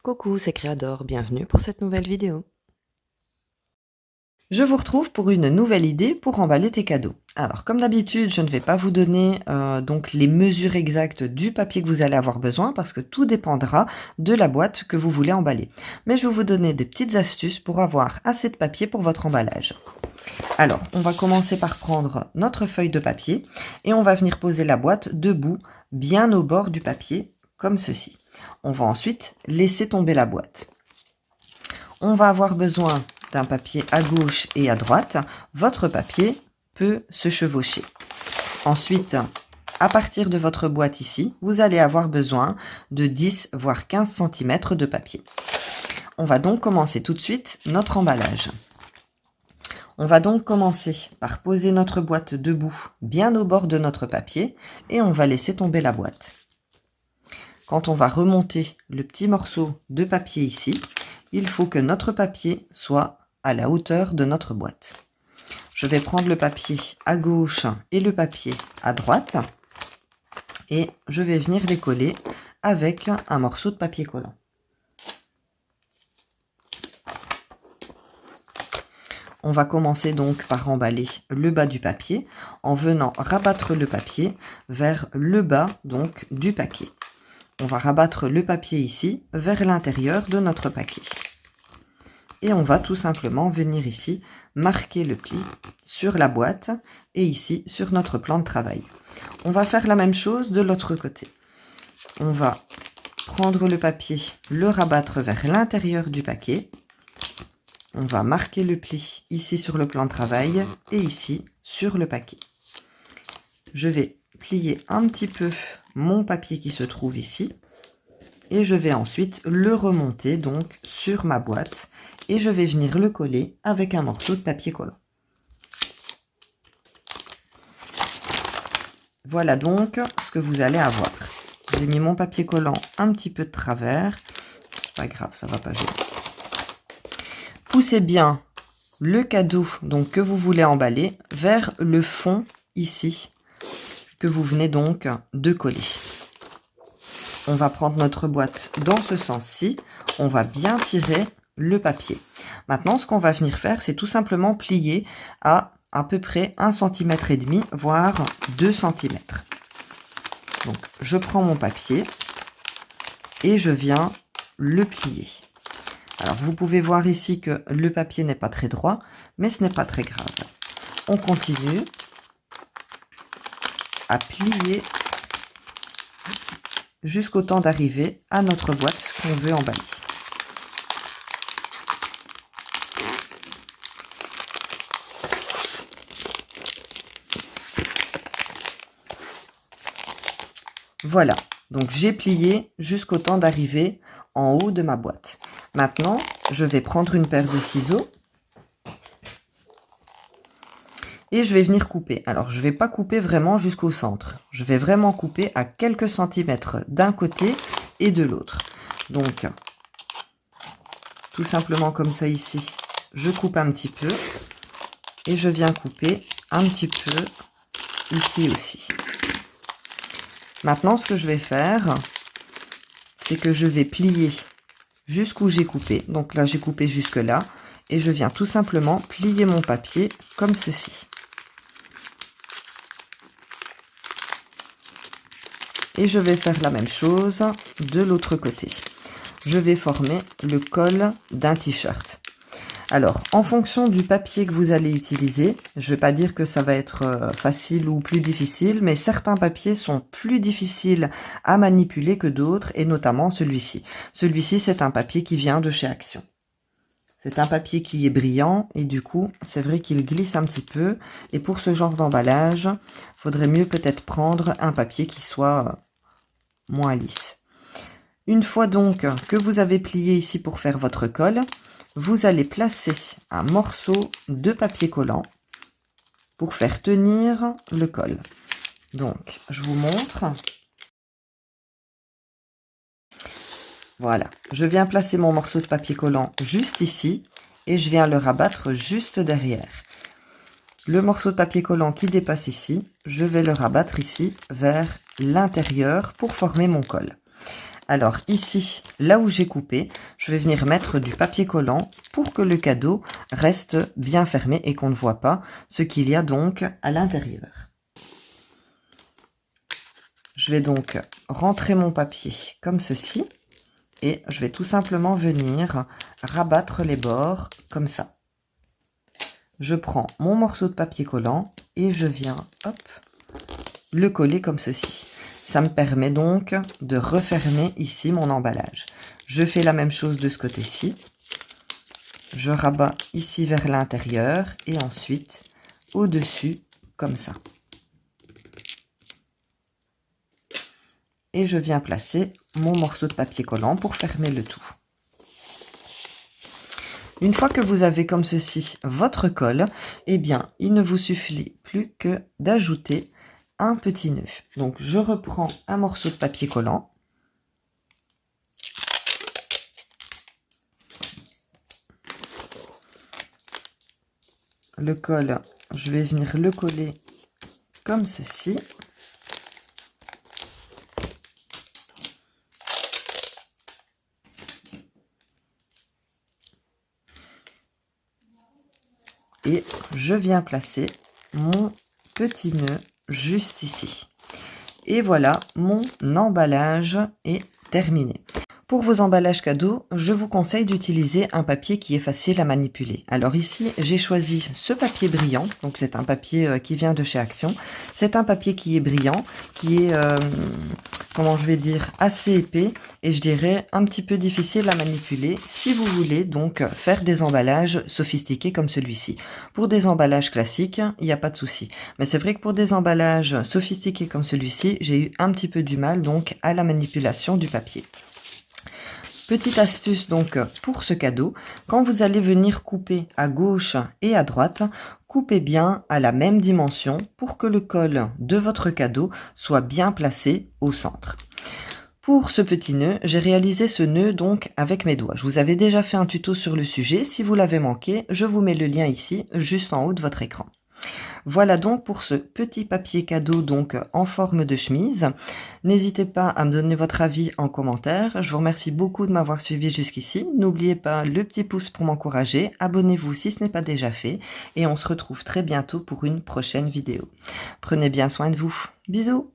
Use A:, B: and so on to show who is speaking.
A: Coucou, c'est Créador, bienvenue pour cette nouvelle vidéo. Je vous retrouve pour une nouvelle idée pour emballer tes cadeaux. Alors comme d'habitude, je ne vais pas vous donner donc les mesures exactes du papier que vous allez avoir besoin parce que tout dépendra de la boîte que vous voulez emballer. Mais je vais vous donner des petites astuces pour avoir assez de papier pour votre emballage. Alors, on va commencer par prendre notre feuille de papier et on va venir poser la boîte debout, bien au bord du papier, comme ceci. On va ensuite laisser tomber la boîte. On va avoir besoin d'un papier à gauche et à droite. Votre papier peut se chevaucher. Ensuite, à partir de votre boîte ici, vous allez avoir besoin de 10 voire 15 cm de papier. On va donc commencer tout de suite notre emballage. On va donc commencer par poser notre boîte debout, bien au bord de notre papier, et on va laisser tomber la boîte. Quand on va remonter le petit morceau de papier ici, il faut que notre papier soit à la hauteur de notre boîte. Je vais prendre le papier à gauche et le papier à droite et je vais venir les coller avec un morceau de papier collant. On va commencer donc par emballer le bas du papier en venant rabattre le papier vers le bas donc du paquet. On va rabattre le papier ici vers l'intérieur de notre paquet. Et on va tout simplement venir ici marquer le pli sur la boîte et ici sur notre plan de travail. On va faire la même chose de l'autre côté. On va prendre le papier, le rabattre vers l'intérieur du paquet. On va marquer le pli ici sur le plan de travail et ici sur le paquet. Je vais plier un petit peu mon papier qui se trouve ici et je vais ensuite le remonter donc sur ma boîte et je vais venir le coller avec un morceau de papier collant. Voilà donc ce que vous allez avoir. J'ai mis mon papier collant un petit peu de travers, pas grave, ça va pas gêner. Poussez bien le cadeau donc que vous voulez emballer vers le fond ici que vous venez donc de coller. On va prendre notre boîte dans ce sens-ci, on va bien tirer le papier. Maintenant, ce qu'on va venir faire, c'est tout simplement plier à peu près 1,5 cm, voire 2 cm. Donc, je prends mon papier et je viens le plier. Alors, vous pouvez voir ici que le papier n'est pas très droit, mais ce n'est pas très grave. On continue à plier jusqu'au temps d'arriver à notre boîte qu'on veut emballer. Voilà, donc j'ai plié jusqu'au temps d'arriver en haut de ma boîte. Maintenant, je vais prendre une paire de ciseaux et je vais venir couper. Alors, je ne vais pas couper vraiment jusqu'au centre. Je vais vraiment couper à quelques centimètres d'un côté et de l'autre. Donc, tout simplement comme ça ici, je coupe un petit peu et je viens couper un petit peu ici aussi. Maintenant, ce que je vais faire, c'est que je vais plier jusqu'où j'ai coupé. Donc là, j'ai coupé jusque là. Et je viens tout simplement plier mon papier comme ceci. Et je vais faire la même chose de l'autre côté. Je vais former le col d'un t-shirt. Alors, en fonction du papier que vous allez utiliser, je ne vais pas dire que ça va être facile ou plus difficile, mais certains papiers sont plus difficiles à manipuler que d'autres, et notamment celui-ci. Celui-ci, c'est un papier qui vient de chez Action. C'est un papier qui est brillant, et du coup, c'est vrai qu'il glisse un petit peu. Et pour ce genre d'emballage, il faudrait mieux peut-être prendre un papier qui soit moins lisse. Une fois donc que vous avez plié ici pour faire votre col, vous allez placer un morceau de papier collant pour faire tenir le col. Donc, je vous montre. Voilà, je viens placer mon morceau de papier collant juste ici et je viens le rabattre juste derrière. Le morceau de papier collant qui dépasse ici, je vais le rabattre ici vers l'intérieur pour former mon col. Alors ici, là où j'ai coupé, je vais venir mettre du papier collant pour que le cadeau reste bien fermé et qu'on ne voit pas ce qu'il y a donc à l'intérieur. Je vais donc rentrer mon papier comme ceci et je vais tout simplement venir rabattre les bords comme ça. Je prends mon morceau de papier collant et je viens, hop, le coller comme ceci. Ça me permet donc de refermer ici mon emballage. Je fais la même chose de ce côté-ci. Je rabats ici vers l'intérieur et ensuite au-dessus comme ça. Et je viens placer mon morceau de papier collant pour fermer le tout. Une fois que vous avez comme ceci votre colle, eh bien, il ne vous suffit plus que d'ajouter un petit nœud. Donc, je reprends un morceau de papier collant. Le col, je vais venir le coller comme ceci. Et je viens placer mon petit nœud juste ici. Et voilà, mon emballage est terminé. Pour vos emballages cadeaux, je vous conseille d'utiliser un papier qui est facile à manipuler. Alors ici, j'ai choisi ce papier brillant. Donc c'est un papier qui vient de chez Action. C'est un papier qui est brillant, qui est, comment je vais dire, assez épais et je dirais un petit peu difficile à manipuler si vous voulez donc faire des emballages sophistiqués comme celui-ci. Pour des emballages classiques, il n'y a pas de souci. Mais c'est vrai que pour des emballages sophistiqués comme celui-ci, j'ai eu un petit peu du mal donc à la manipulation du papier. Petite astuce donc pour ce cadeau, quand vous allez venir couper à gauche et à droite, coupez bien à la même dimension pour que le col de votre cadeau soit bien placé au centre. Pour ce petit nœud, j'ai réalisé ce nœud donc avec mes doigts. Je vous avais déjà fait un tuto sur le sujet, si vous l'avez manqué, je vous mets le lien ici, juste en haut de votre écran. Voilà donc pour ce petit papier cadeau donc en forme de chemise. N'hésitez pas à me donner votre avis en commentaire. Je vous remercie beaucoup de m'avoir suivi jusqu'ici. N'oubliez pas le petit pouce pour m'encourager. Abonnez-vous si ce n'est pas déjà fait. Et on se retrouve très bientôt pour une prochaine vidéo. Prenez bien soin de vous. Bisous!